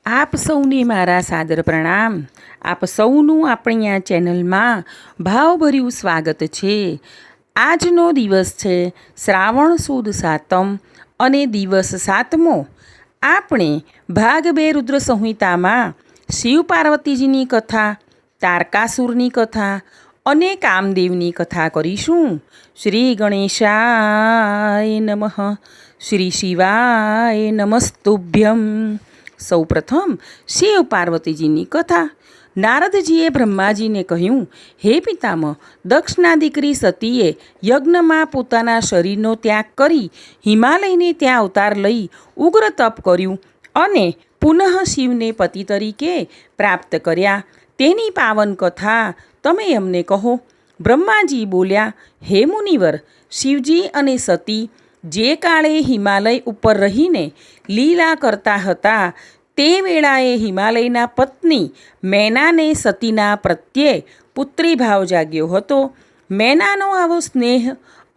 આપ સૌને મારા સાદર પ્રણામ. આપ સૌનું આપણી આ ચેનલમાં ભાવભર્યું સ્વાગત છે. આજનો દિવસ છે શ્રાવણ સુદ સાતમ અને દિવસ 7મો. આપણે ભાગ 2 રુદ્ર સંહિતામાં શિવ પાર્વતીજીની કથા, તારકાસુરની કથા અને કામદેવની કથા કરીશું. શ્રી ગણેશાય નમઃ. શ્રી શિવાય નમસ્તુભ્યમ. સૌપ્રથમ શિવ પાર્વતીજીની કથા. નારદજીએ બ્રહ્માજીને કહ્યું, હે પિતામહ, દક્ષના દીકરી સતીએ યજ્ઞમાં પોતાના શરીરનો ત્યાગ કરી હિમાલયને ત્યાં અવતાર લઈ ઉગ્ર તપ કર્યું અને પુનઃ શિવને પતિ તરીકે પ્રાપ્ત કર્યા. તેની પાવન કથા તમે અમને કહો. બ્રહ્માજી બોલ્યા, હે મુનિવર, શિવજી અને સતી જે કાળે હિમાલય ઉપર રહીને લીલા કરતા હતા તે વેળાએ હિમાલયના પત્ની મેનાને સતીના પ્રત્યે પુત્રી ભાવ જાગ્યો હતો. મેનાનો આવો સ્નેહ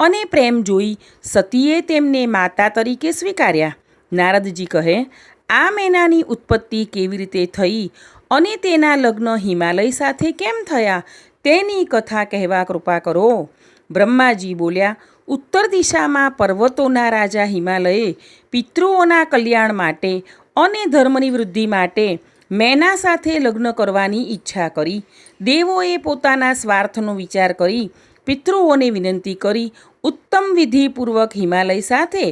અને પ્રેમ જોઈ સતીએ તેમને માતા તરીકે સ્વીકાર્યા. નારદજી કહે, આ મેનાની ઉત્પત્તિ કેવી રીતે થઈ અને તેના લગ્ન હિમાલય સાથે કેમ થયા તેની કથા કહેવા કૃપા કરો. બ્રહ્માજી બોલ્યા, ઉત્તર દિશામાં પર્વતોના રાજા હિમાલયે પિતૃઓના કલ્યાણ માટે અને ધર્મની વૃદ્ધિ માટે મેના સાથે લગ્ન કરવાની ઈચ્છા કરી. દેવોએ પોતાના સ્વાર્થનો વિચાર કરી પિતૃઓને વિનંતી કરી ઉત્તમ વિધિપૂર્વક હિમાલય સાથે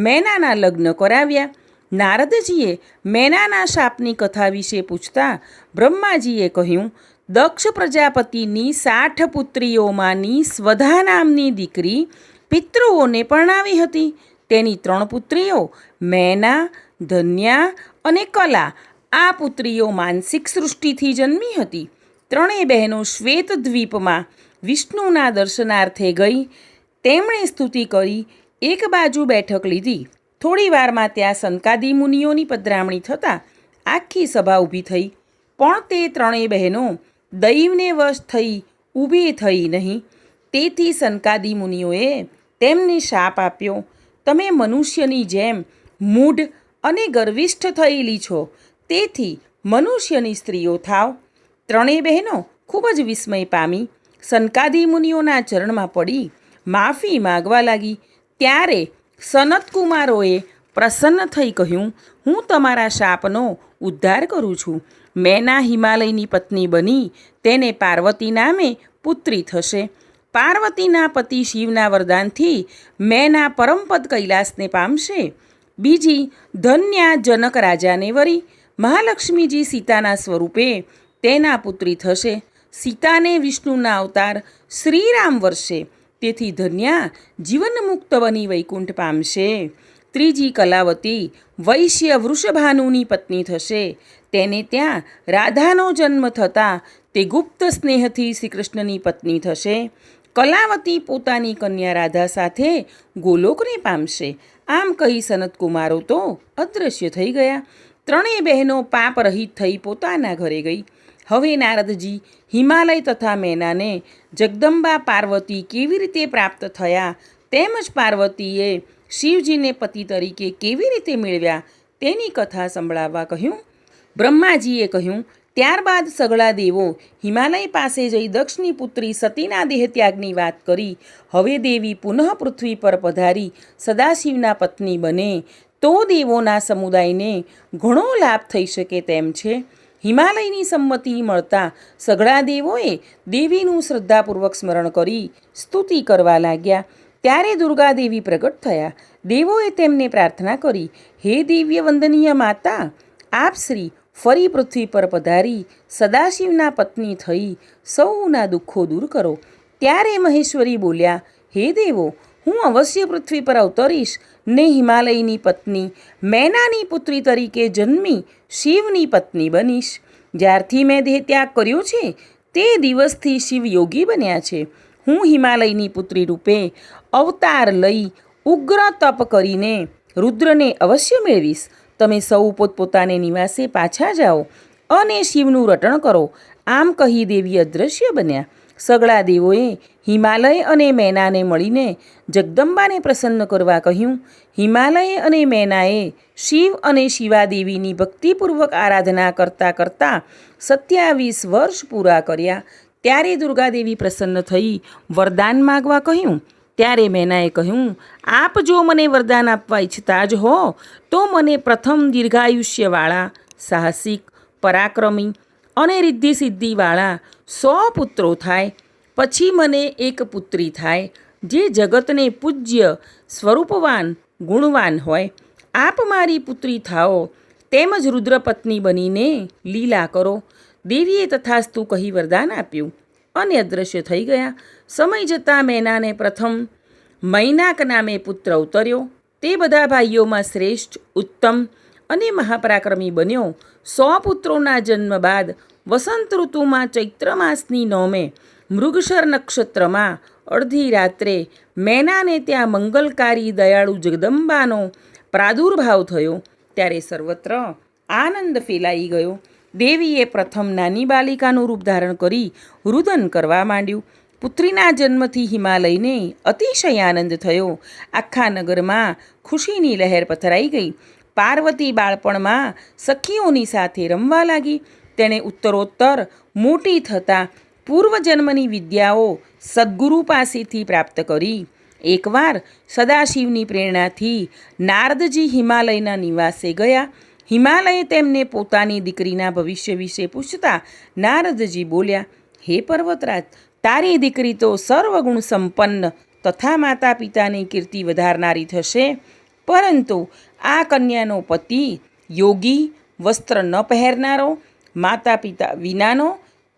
મેનાના લગ્ન કરાવ્યા. નારદજીએ મેનાના શાપની કથા વિશે પૂછતા બ્રહ્માજીએ કહ્યું, દક્ષ પ્રજાપતિની 60 પુત્રીઓમાંની સ્વધા નામની દીકરી પિતૃઓને પરણાવી હતી. તેની 3 પુત્રીઓ મેના, ધન્યા અને કલા. આ પુત્રીઓ માનસિક સૃષ્ટિથી જન્મી હતી. 3 બહેનો શ્વેત દ્વીપમાં વિષ્ણુના દર્શનાર્થે ગઈ. તેમણે સ્તુતિ કરી એક બાજુ બેઠક લીધી. થોડી વારમાં ત્યાં સનકાદી મુનિઓની પધરામણી થતાં આખી સભા ઊભી થઈ. પણ તે 3 બહેનો દૈવને વશ થઈ ઊભી થઈ નહીં. તેથી સનકાદી મુનિઓએ તેમને શાપ આપ્યો, તમે મનુષ્યની જેમ મૂઢ અને ગર્વિષ્ઠ થયેલી છો, તેથી મનુષ્યની સ્ત્રીઓ થાવ. 3 બહેનો ખૂબ જ વિસ્મય પામી સનકાદી મુનિઓના ચરણમાં પડી માફી માગવા લાગી. ત્યારે સનતકુમારોએ પ્રસન્ન થઈ કહ્યું, હું તમારા શાપનો ઉદ્ધાર કરું છું. મેના હિમાલયની પત્ની બની તેને પાર્વતી નામે પુત્રી થશે. પાર્વતીના પતિ શિવના વરદાનથી મેના પરમપદ કૈલાસને પામશે. બીજી ધન્યા જનક રાજાને વરી. મહાલક્ષ્મીજી સીતાના સ્વરૂપે તેના પુત્રી થશે. સીતાને વિષ્ણુના અવતાર શ્રીરામ વર્ષે, તેથી ધન્યા જીવનમુક્ત બની વૈકુંઠ પામશે. ત્રીજી કલાવતી વૈશ્ય વૃષભાનુની પત્ની થશે. તેને ત્યાં રાધાનો જન્મ થતાં તે ગુપ્ત સ્નેહથી શ્રીકૃષ્ણની પત્ની થશે. કલાવતી પોતાની કન્યા રાધા સાથે ગોલોકને પામશે. આમ કહી સનતકુમારો તો અદૃશ્ય થઈ ગયા. 3 બહેનો પાપ રહિત થઈ પોતાના ઘરે ગઈ. હવે નારદજી હિમાલય તથા મેનાને જગદંબા પાર્વતી કેવી રીતે પ્રાપ્ત થયા તેમજ પાર્વતીએ શિવજીને પતિ તરીકે કેવી રીતે મેળવ્યા તેની કથા સંભળાવવા કહ્યું. બ્રહ્માજીએ કહ્યું, ત્યારબાદ સઘળા દેવો હિમાલય પાસે જઈ દક્ષની પુત્રી સતીના દેહત્યાગની વાત કરી. હવે દેવી પુનઃ પૃથ્વી પર પધારી સદાશિવના પત્ની બને તો દેવોના સમુદાયને ઘણો લાભ થઈ શકે તેમ છે. હિમાલયની સંમતિ મળતા સઘળા દેવોએ દેવીનું શ્રદ્ધાપૂર્વક સ્મરણ કરી સ્તુતિ કરવા લાગ્યા. ત્યારે દુર્ગાદેવી પ્રગટ થયા. દેવોએ તેમને પ્રાર્થના કરી, હે દિવ્ય વંદનીય માતા, આપ શ્રી ફરી પૃથ્વી પર પધારી સદાશિવના પત્ની થઈ સૌના દુઃખો દૂર કરો. ત્યારે મહેશ્વરી બોલ્યા, હે દેવો, હું અવશ્ય પૃથ્વી પર અવતરીશ ને હિમાલયની પત્ની મેનાની પુત્રી તરીકે જન્મી શિવની પત્ની બનીશ. જ્યારથી મેં દેહત્યાગ કર્યો છે તે દિવસથી શિવ યોગી બન્યા છે. હું હિમાલયની પુત્રી રૂપે અવતાર લઈ ઉગ્ર તપ કરીને રુદ્રને અવશ્ય મેળવીશ. તમે સૌ પોતપોતાને નિવાસે પાછા જાઓ અને શિવનું રટણ કરો. આમ કહી દેવી અદૃશ્ય બન્યા. સઘળા દેવોએ હિમાલય અને મેનાને મળીને જગદંબાને પ્રસન્ન કરવા કહ્યું. હિમાલય અને મેનાએ શિવ અને શિવાદેવીની ભક્તિપૂર્વક આરાધના કરતાં કરતાં 27 વર્ષ પૂરા કર્યા. ત્યારે દુર્ગાદેવી પ્રસન્ન થઈ વરદાન માગવા કહ્યું. ત્યારે મેનાએ કહ્યું, આપ જો મને વરદાન આપવા ઈચ્છતા જ હો તો મને પ્રથમ દીર્ઘાયુષ્યવાળા, સાહસિક, પરાક્રમી અને રિદ્ધિ સિદ્ધિવાળા 100 પુત્રો થાય. પછી મને એક પુત્રી થાય જે જગતને પૂજ્ય, સ્વરૂપવાન, ગુણવાન હોય. આપ મારી પુત્રી થાઓ, તેમજ રુદ્રપત્ની બનીને લીલા કરો. દેવીએ તથાસ્તુ કહી વરદાન આપ્યું અને અદૃશ્ય થઈ ગયા. સમય જતાં મેનાને પ્રથમ મૈનાક નામે પુત્ર ઉતર્યો. તે બધા ભાઈઓમાં શ્રેષ્ઠ, ઉત્તમ અને મહાપરાક્રમી બન્યો. 100 પુત્રોના જન્મ બાદ વસંત ઋતુમાં ચૈત્ર માસની 9મે મૃગશર નક્ષત્રમાં અડધી રાત્રે મેનાને ત્યાં મંગલકારી દયાળુ જગદંબાનો પ્રાદુર્ભાવ થયો. ત્યારે સર્વત્ર આનંદ ફેલાઈ ગયો. દેવીએ પ્રથમ નાની બાલિકાનું રૂપ ધારણ કરી રુદન કરવા માંડ્યું. પુત્રીના જન્મથી હિમાલયને અતિશય આનંદ થયો. આખા નગરમાં ખુશીની લહેર પથરાઈ ગઈ. પાર્વતી બાળપણમાં સખીઓની સાથે રમવા લાગી. તેણે ઉત્તરોત્તર મોટી થતાં પૂર્વજન્મની વિદ્યાઓ સદ્ગુરુ પાસેથી પ્રાપ્ત કરી. એકવાર સદાશિવની પ્રેરણાથી નારદજી હિમાલયના નિવાસે ગયા. હિમાલયે તેમને પોતાની દીકરીના ભવિષ્ય વિશે પૂછતા નારદજી બોલ્યા, હે પર્વતરાજ, તારી દીકરી તો સર્વગુણ સંપન્ન તથા માતા પિતાની કીર્તિ વધારનારી થશે. પરંતુ આ કન્યાનો પતિ યોગી, વસ્ત્ર ન પહેરનારો, માતા પિતા વિનાનો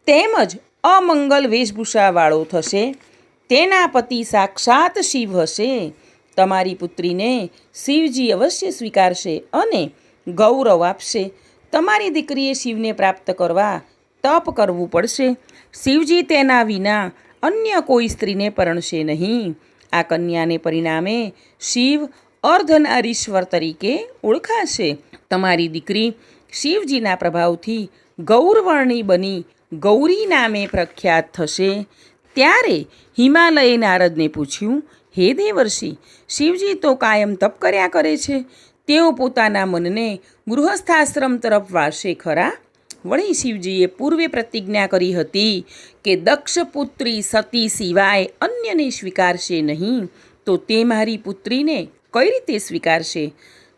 તેમજ અમંગલ વેશભૂષાવાળો થશે. તેના પતિ સાક્ષાત શિવ હશે. તમારી પુત્રીને શિવજી અવશ્ય સ્વીકારશે અને ગૌરવ આપશે. તમારી દીકરીએ શિવને પ્રાપ્ત કરવા તપ કરવું પડશે. શિવજી તેના વિના અન્ય કોઈ સ્ત્રીને પરણશે નહીં. આ કન્યાને પરિણામે શિવ અર્ધનારીશ્વર તરીકે ઓળખાશે. તમારી દીકરી શિવજીના પ્રભાવથી ગૌરવર્ણી બની ગૌરી નામે પ્રખ્યાત થશે. ત્યારે હિમાલયે નારદને પૂછ્યું, હે દેવર્ષિ, શિવજી તો કાયમ તપ કર્યા કરે છે. તેઓ પોતાના મનને ગૃહસ્થાશ્રમ તરફ વાળશે ખરા? વળી શિવજીએ પૂર્વે પ્રતિજ્ઞા કરી હતી કે દક્ષપુત્રી સતી સિવાય અન્યને સ્વીકારશે નહીં. તો તે મારી પુત્રીને કઈ રીતે સ્વીકારશે?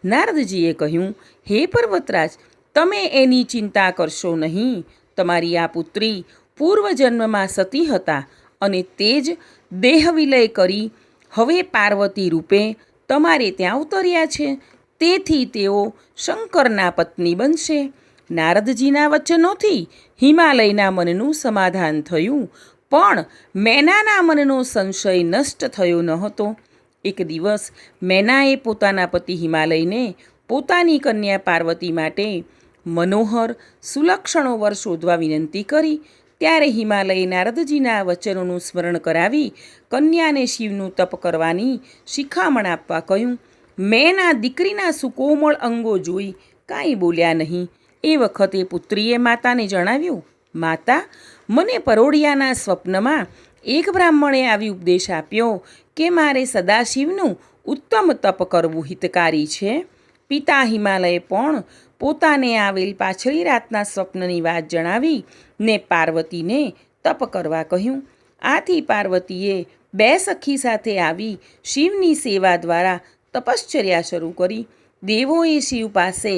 નારદજીએ કહ્યું, હે પર્વતરાજ, તમે એની ચિંતા કરશો નહીં. તમારી આ પુત્રી પૂર્વજન્મમાં સતી હતા અને તે જ દેહવિલય કરી હવે પાર્વતી રૂપે તમારે ત્યાં ઉતર્યા છે. તેથી તેઓ શંકરના પત્ની બનશે. નારદજીના વચનોથી હિમાલયના મનનું સમાધાન થયું, પણ મેનાના મનનો સંશય નષ્ટ થયો ન હતો. એક દિવસ મેનાએ પોતાના પતિ હિમાલયને પોતાની કન્યા પાર્વતી માટે મનોહર સુલક્ષણો વર શોધવા વિનંતી કરી. ત્યારે હિમાલયે નારદજીના વચનોનું સ્મરણ કરાવી કન્યાને શિવનું તપ કરવાની શિખામણ આપવા કહ્યું. મેના દીકરીના સુકોમળ અંગો જોઈ કાંઈ બોલ્યા નહીં. એ વખતે પુત્રીએ માતાને જણાવ્યું, માતા, મને પરોઢિયાના સ્વપ્નમાં એક બ્રાહ્મણે આવી ઉપદેશ આપ્યો કે મારે સદાશિવનું ઉત્તમ તપ કરવું હિતકારી છે. પિતા હિમાલયે પણ પોતાને આવેલ પાછલી રાતના સ્વપ્નની વાત જણાવી ને પાર્વતીને તપ કરવા કહ્યું. આથી પાર્વતીએ 2 સખી સાથે આવી શિવની સેવા દ્વારા તપશ્ચર્યા શરૂ કરી. દેવોએ શિવ પાસે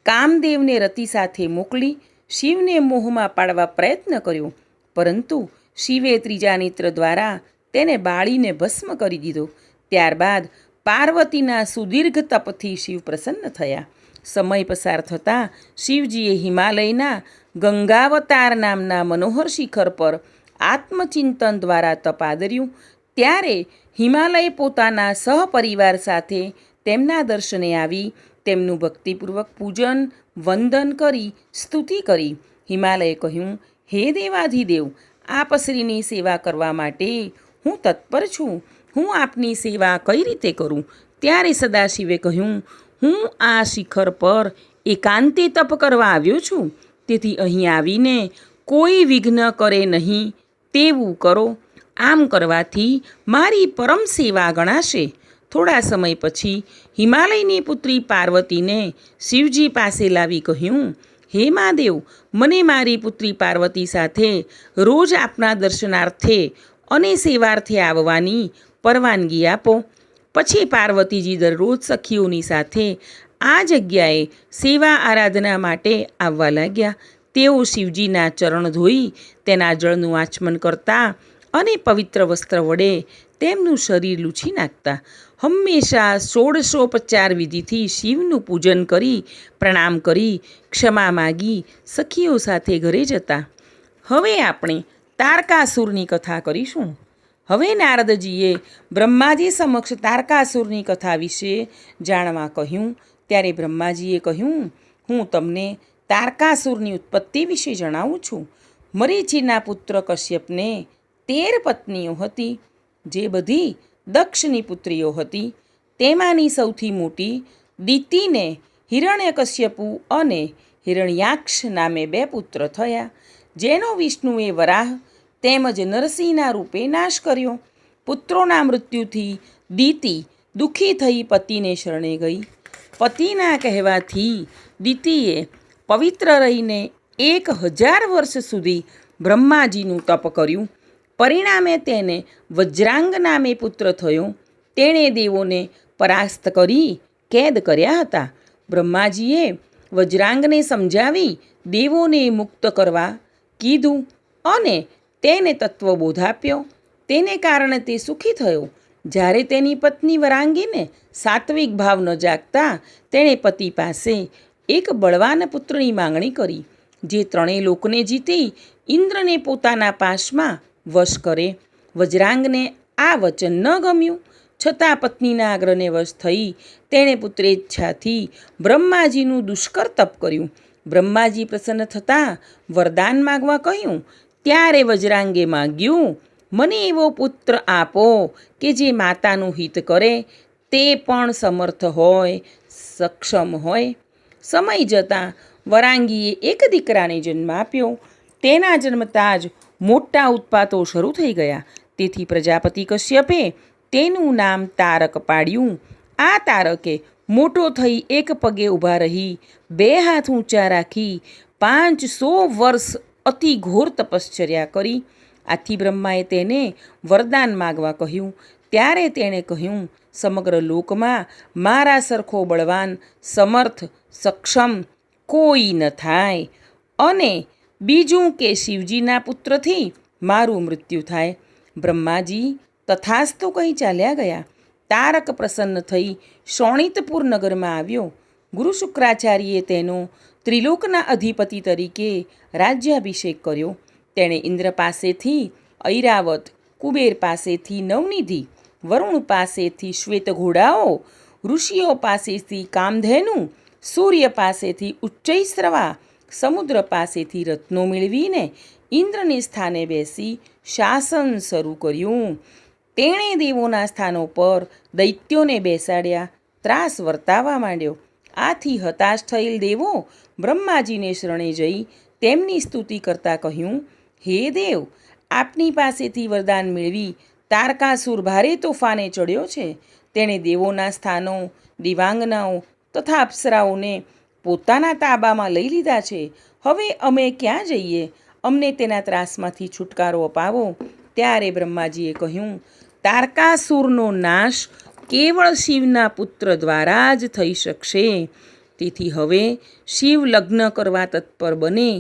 કામદેવને રતિ સાથે મોકલી શિવને મોહમાં પાડવા પ્રયત્ન કર્યો, પરંતુ શિવે ત્રીજા નેત્ર દ્વારા તેને બાળીને ભસ્મ કરી દીધો. ત્યારબાદ પાર્વતીના સુદીર્ઘ તપથી શિવ પ્રસન્ન થયા. સમય પસાર થતાં શિવજીએ હિમાલયના ગંગાવતાર નામના મનોહર શિખર પર આત્મચિંતન દ્વારા તપ આદર્યું. ત્યારે હિમાલય પોતાના સહપરિવાર સાથે તેમના દર્શને આવી તેમનું ભક્તિપૂર્વક પૂજન વંદન કરી સ્તુતિ કરી. હિમાલયે કહ્યું, હે દેવાધિદેવ, આપ શ્રીની સેવા કરવા માટે હું તત્પર છું. હું આપની સેવા કઈ રીતે કરું? ત્યારે સદાશિવે કહ્યું, હું આ શિખર પર એકાંતે તપ કરવા આવ્યો છું. તેથી અહીં આવીને કોઈ વિઘ્ન કરે નહીં તેવું કરો. આમ કરવાથી મારી પરમ સેવા ગણાશે. થોડા સમય પછી હિમાલયની પુત્રી પાર્વતીને શિવજી પાસે લાવી કહ્યું, હે મહાદેવ, મને મારી પુત્રી પાર્વતી સાથે રોજ આપના દર્શનાર્થે અને સેવાર્થે આવવાની પરવાનગી આપો. પછી પાર્વતીજી દરરોજ સખીઓની સાથે આ જગ્યાએ સેવા આરાધના માટે આવવા લાગ્યા. તેઓ શિવજીના ચરણ ધોઈ તેના જળનું આચમન કરતા અને પવિત્ર વસ્ત્ર વડે તેમનું શરીર લૂછી નાખતા. હંમેશા 1650 વિધિથી શિવનું પૂજન કરી પ્રણામ કરી ક્ષમા માગી સખીઓ સાથે ઘરે જતા. હવે આપણે તારકાસુરની કથા કરીશું. હવે નારદજીએ બ્રહ્માજી સમક્ષ તારકાસુરની કથા વિશે જાણવા કહ્યું. ત્યારે બ્રહ્માજીએ કહ્યું, હું તમને તારકાસુરની ઉત્પત્તિ વિશે જણાવું છું. મરીચીના પુત્ર કશ્યપને 13 પત્નીઓ હતી, જે બધી દક્ષની પુત્રીઓ હતી. તેમાંની સૌથી મોટી દિતિને હિરણ્યકશ્યપુ અને હિરણ્યાક્ષ નામે 2 પુત્ર થયા, જેનો વિષ્ણુએ વરાહ તેમજ નરસિંહના રૂપે નાશ કર્યો. પુત્રોના મૃત્યુથી દિતિ દુઃખી થઈ પતિને શરણે ગઈ. પતિના કહેવાથી દિતિએ પવિત્ર રહીને 1000 વર્ષ સુધી બ્રહ્માજીનું તપ કર્યું. પરિણામે તેને વજ્રાંગ નામે પુત્ર થયો. તેણે દેવોને પરાસ્ત કરી કેદ કર્યા હતા. બ્રહ્માજીએ વજ્રાંગને સમજાવી દેવોને મુક્ત કરવા કીધું અને તેને તત્વબોધ આપ્યો. તેને કારણે તે સુખી થયો. જ્યારે તેની પત્ની વરાંગીને સાત્વિક ભાવ ન જાગતા તેણે પતિ પાસે એક બળવાન પુત્રની માંગણી કરી, જે 3 લોકને જીતી ઇન્દ્રને પોતાના પાશમાં વશ કરે. વજ્રાંગને આ વચન ન ગમ્યું, છતાં પત્નીના આગ્રહને વશ થઈ તેણે પુત્રેચ્છાથી બ્રહ્માજીનું દુષ્કર તપ કર્યું. બ્રહ્માજી પ્રસન્ન થતાં વરદાન માગવા કહ્યું. ત્યારે વજ્રાંગે માગ્યું, મને એવો પુત્ર આપો કે જે માતાનું હિત કરે, તે પણ સમર્થ હોય, સક્ષમ હોય. સમય જતાં વરાંગીએ એક દીકરાને જન્મ આપ્યો. તેના જન્મતાં જ મોટા ઉત્પાતો શરૂ થઈ ગયા. તેથી પ્રજાપતિ કશ્યપે તેનું નામ તારક પાડ્યું. આ તારકે મોટો થઈ એક પગે ઊભા રહી 2 હાથ ઊંચા રાખી 500 વર્ષ અતિ ઘોર તપશ્ચર્યા કરી. આથી બ્રહ્માએ તેને વરદાન માગવા કહ્યું. ત્યારે તેણે કહ્યું, સમગ્ર લોકમાં મારા સરખો બળવાન, સમર્થ, સક્ષમ કોઈ ન થાય, અને બીજું કે શિવજીના પુત્રથી મારું મૃત્યુ થાય. બ્રહ્માજી તથાસ્તુ કહી ચાલ્યા ગયા. તારક પ્રસન્ન થઈ શોણિતપુર નગરમાં આવ્યો. ગુરુ શુક્રાચાર્યે તેનો ત્રિલોકના અધિપતિ તરીકે રાજ્યાભિષેક કર્યો. તેણે ઇન્દ્ર પાસેથી ઐરાવત, કુબેર પાસેથી નવનિધિ, વરુણ પાસેથી શ્વેત ઘોડાઓ, ઋષિઓ પાસેથી કામધેનુ, સૂર્ય પાસેથી ઉચ્ચૈસ્રવા, સમુદ્ર પાસેથી રત્નો મેળવીને ઇન્દ્રને સ્થાને બેસી શાસન શરૂ કર્યું. તેણે દેવોના સ્થાનો પર દૈત્યોને બેસાડ્યા, ત્રાસ વર્તાવવા માંડ્યો. આથી હતાશ થયેલ દેવો બ્રહ્માજીને શરણે જઈ તેમની સ્તુતિ કરતાં કહ્યું, હે દેવ, આપની પાસેથી વરદાન મેળવી તારકાસુર ભારે તોફાને ચડ્યો છે. તેણે દેવોના સ્થાનો, દિવાંગનાઓ તથા અપ્સરાઓને પોતાના તાબામાં લઈ લીધા છે. હવે અમે ક્યાં જઈએ? અમને તેના ત્રાસમાંથી છુટકારો અપાવો. ત્યારે બ્રહ્માજીએ કહ્યું, તારકાસુરનો નાશ કેવળ શિવના પુત્ર દ્વારા જ થઈ શકશે. તેથી હવે શિવ લગ્ન કરવા તત્પર બને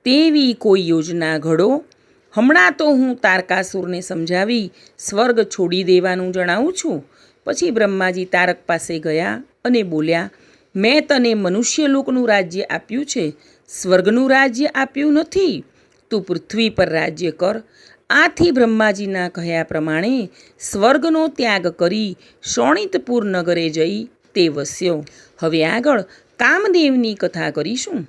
તેવી કોઈ યોજના ઘડો. હમણાં તો હું તારકાસુરને સમજાવી સ્વર્ગ છોડી દેવાનું જણાવું છું. પછી બ્રહ્માજી તારક પાસે ગયા અને બોલ્યા, મેં તને મનુષ્યલોકનું રાજ્ય આપ્યું છે, સ્વર્ગનું રાજ્ય આપ્યું નથી. તું પૃથ્વી પર રાજ્ય કર. આથી બ્રહ્માજીના કહ્યા પ્રમાણે સ્વર્ગનો ત્યાગ કરી શોણિતપુર નગરે જઈ તે વસ્યો. હવે આગળ કામદેવની કથા કરીશું.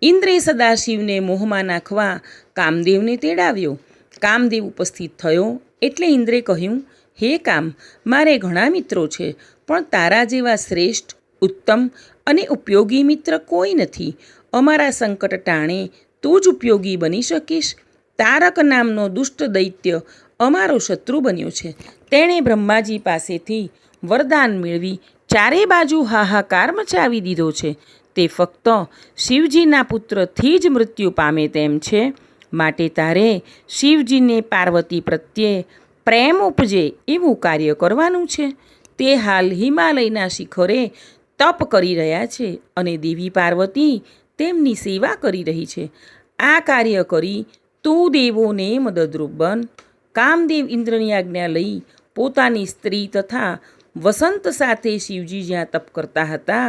ઇન્દ્રે સદાશિવને મોહમાં નાખવા કામદેવને તેડાવ્યો. કામદેવ ઉપસ્થિત થયો એટલે ઇન્દ્રે કહ્યું, હે કામ, મારે ઘણા મિત્રો છે, પણ તારા જેવા શ્રેષ્ઠ, ઉત્તમ અને ઉપયોગી મિત્ર કોઈ નથી. અમારા સંકટ ટાણે તું જ ઉપયોગી બની શકીશ. તારક નામનો દુષ્ટ દૈત્ય અમારો શત્રુ બન્યો છે. તેણે બ્રહ્માજી પાસેથી વરદાન મેળવી ચારે બાજુ હાહાકાર મચાવી દીધો છે. તે ફક્ત શિવજીના પુત્રથી જ મૃત્યુ પામે તેમ છે. માટે તારે શિવજીને પાર્વતી પ્રત્યે પ્રેમ ઉપજે એવું કાર્ય કરવાનું છે. તે હાલ હિમાલયના શિખરે તપ કરી રહ્યા છે અને દેવી પાર્વતી તેમની સેવા કરી રહી છે. આ કાર્ય કરી તું દેવોને મદદરૂપ બન. કામદેવ ઇન્દ્રની આજ્ઞા લઈ પોતાની સ્ત્રી તથા વસંત સાથે શિવજી જ્યાં તપ કરતા હતા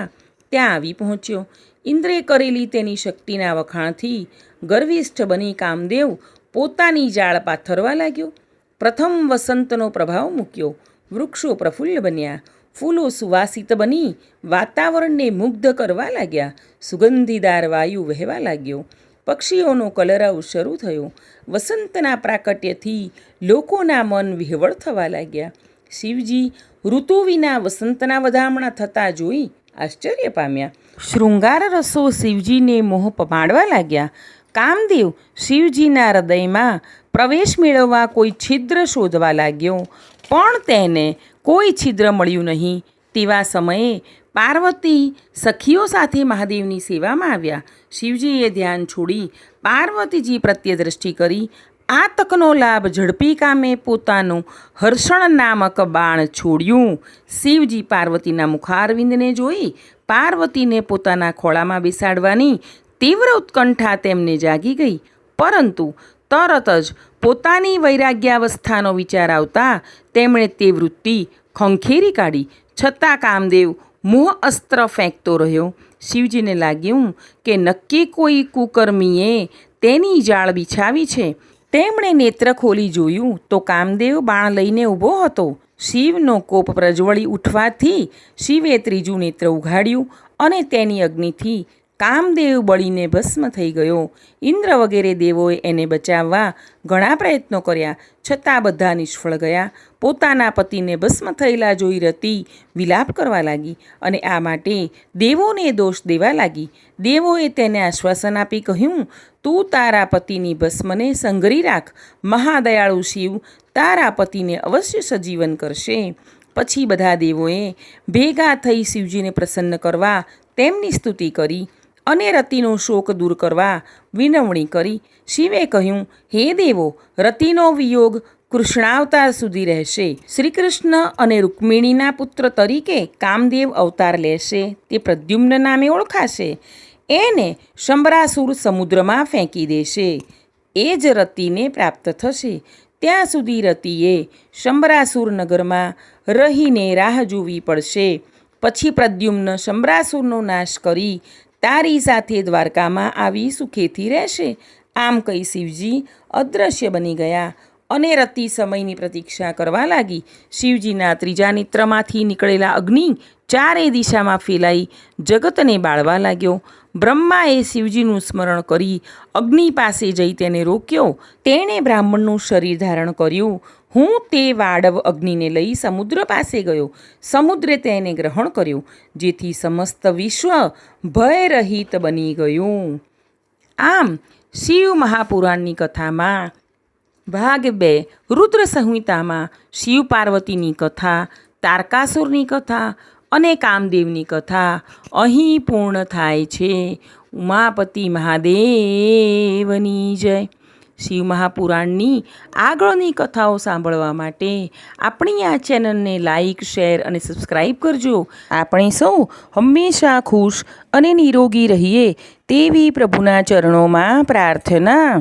ત્યાં આવી પહોંચ્યો. ઇન્દ્રે કરેલી તેની શક્તિના વખાણથી ગર્વિષ્ઠ બની કામદેવ પોતાની જાળ પાથરવા લાગ્યો. પ્રથમ વસંતનો પ્રભાવ મૂક્યો. વૃક્ષો પ્રફુલ્લ બન્યા. ફૂલો સુવાસિત બની વાતાવરણને મુગ્ધ કરવા લાગ્યા. સુગંધીદાર વાયુ વહેવા લાગ્યો. પક્ષીઓનો કલરવ શરૂ થયો. વસંતના પ્રાકટ્યથી લોકોના મન વિહવળ થવા લાગ્યા. શિવજી ઋતુ વિના વસંતના વધામણા થતા જોઈ આશ્ચર્ય પામ્યા. શૃંગાર રસો શિવજીને મોહ પમાડવા લાગ્યા. કામદેવ શિવજીના હૃદયમાં પ્રવેશ મેળવવા કોઈ છિદ્ર શોધવા લાગ્યો, પણ તેને કોઈ છિદ્ર મળ્યું નહીં. તેવા સમયે પાર્વતી સખીઓ સાથે મહાદેવની સેવામાં આવ્યા. શિવજીએ ધ્યાન છોડી પાર્વતીજી પ્રત્યે દ્રષ્ટિ કરી. આ તકનો લાભ ઝડપી કામે પોતાનું હર્ષણ નામક બાણ છોડ્યું. શિવજી પાર્વતીના મુખારવિંદને જોઈ પાર્વતીને પોતાના ખોળામાં બેસાડવાની તીવ્ર ઉત્કંઠા તેમને જાગી ગઈ. પરંતુ તરત જ પોતાની વૈરાગ્યાવસ્થાનો વિચાર આવતા તેમણે તે વૃત્તિ ખંખેરી કાઢી. છતાં કામદેવ મોહ અસ્ત્ર ફેંકતો રહ્યો. શિવજીને લાગ્યું કે નક્કી કોઈ કુકર્મીએ તેની જાળ બિછાવી છે. તેમણે નેત્ર ખોલી જોયું તો કામદેવ બાણ લઈને ઊભો હતો. શિવનો કોપ પ્રજ્વળી ઉઠવાથી શિવે ત્રીજું નેત્ર ઉઘાડ્યું અને તેની અગ્નિથી કામદેવ બળીને ભસ્મ થઈ ગયો. ઇન્દ્ર વગેરે દેવોએ એને બચાવવા ઘણા પ્રયત્નો કર્યા, છતાં બધા નિષ્ફળ ગયા. પોતાના પતિને ભસ્મ થયેલા જોઈ રતિ વિલાપ કરવા લાગી અને આ માટે દેવોને દોષ દેવા લાગી. દેવોએ તેને આશ્વાસન આપી કહ્યું, તું તારા પતિની ભસ્મને સંઘરી રાખ. મહાદયાળુ શિવ તારા પતિને અવશ્ય સજીવન કરશે. પછી બધા દેવોએ ભેગા થઈ શિવજીને પ્રસન્ન કરવા તેમની સ્તુતિ કરી અને રતિનો શોક દૂર કરવા વિનવણી કરી. શિવે કહ્યું, હે દેવો, રતિનો વિયોગ કૃષ્ણાવતાર સુધી રહેશે. શ્રી કૃષ્ણ અને રૂક્મિણીના પુત્ર તરીકે કામદેવ અવતાર લેશે. તે પ્રદ્યુમ્ન નામે ઓળખાશે. એને શંબરાસુર સમુદ્રમાં ફેંકી દેશે. એ જ રતિને પ્રાપ્ત થશે. ત્યાં સુધી રતિએ શંબરાસુર નગરમાં રહીને રાહ જોવી પડશે. પછી પ્રદ્યુમ્ન શંબરાસુરનો નાશ કરી તારી સાથે દ્વારકામાં આવી સુખેથી રહેશે. આમ કહી શિવજી અદૃશ્ય બની ગયા અને રતિ સમયની પ્રતીક્ષા કરવા લાગી. શિવજીના ત્રીજા નેત્રમાંથી નીકળેલા અગ્નિ ચારે દિશામાં ફેલાઈ જગતને બાળવા લાગ્યો. બ્રહ્માએ શિવજીનું સ્મરણ કરી અગ્નિ પાસે જઈ તેને રોક્યો. તેણે બ્રાહ્મણનું શરીર ધારણ કર્યું. હું તે વાડવ અગ્નિને લઈ સમુદ્ર પાસે ગયો. સમુદ્રે તેને ગ્રહણ કર્યું, જેથી સમસ્ત વિશ્વ ભયરહિત બની ગયું. આમ શિવ મહાપુરાણની કથામાં ભાગ 2 રુદ્ર સંહિતામાં શિવ પાર્વતીની કથા, તારકાસુરની કથા અને કામદેવની કથા અહીં પૂર્ણ થાય છે. ઉમાપતિ મહાદેવની જય. શિવ મહાપુરાણની આગળની કથાઓ સાંભળવા માટે આપણી આ ચેનલને લાઈક, શેર અને સબસ્ક્રાઈબ કરજો. આપણે સૌ હંમેશા ખુશ અને નિરોગી રહીએ તેવી પ્રભુના ચરણોમાં પ્રાર્થના.